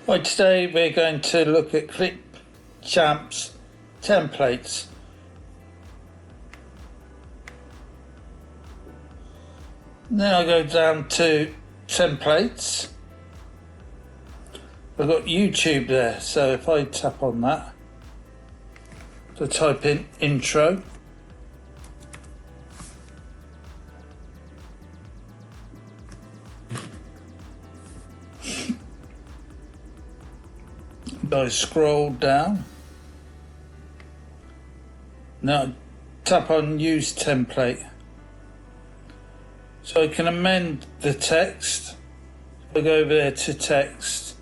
Right, today we're going to look at ClipChamp's templates. Then I go down to templates. I've got YouTube there, so if I tap on that, to type in intro. I scroll down. Now tap on use template. So I can amend the text. I go over there to text.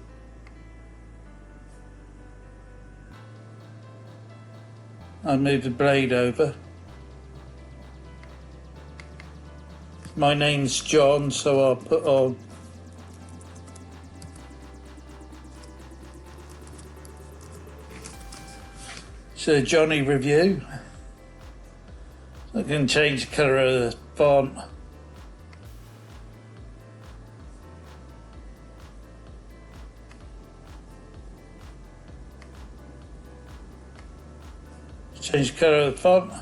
I move the blade over. My name's John, so I'll put on So Johnny review. I can change the colour of the font. Change the colour of the font.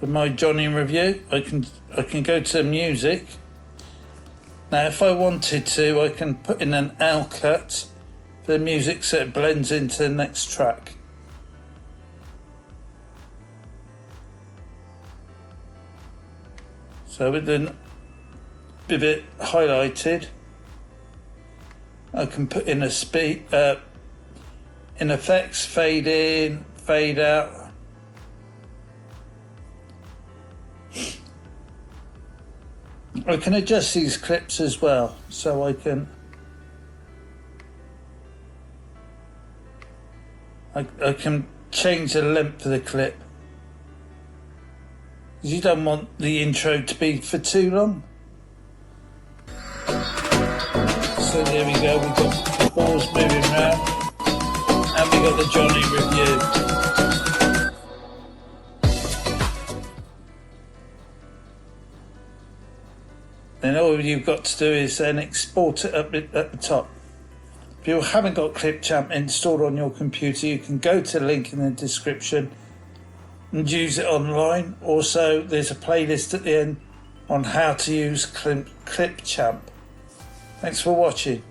For my Johnny review, I can go to music. Now if I wanted to, I can put in an L cut for the music so it blends into the next track. So with it highlighted, I can put in a in effects, fade in, fade out. I can adjust these clips as well, so I can change the length of the clip. You don't want the intro to be for too long. So there we go, we've got the balls moving around and we got the Johnny review. Then all you've got to do is then export it up at the top. If you haven't got ClipChamp installed on your computer, you can go to the link in the description and use it online. Also, there's a playlist at the end on how to use ClipChamp. Thanks for watching.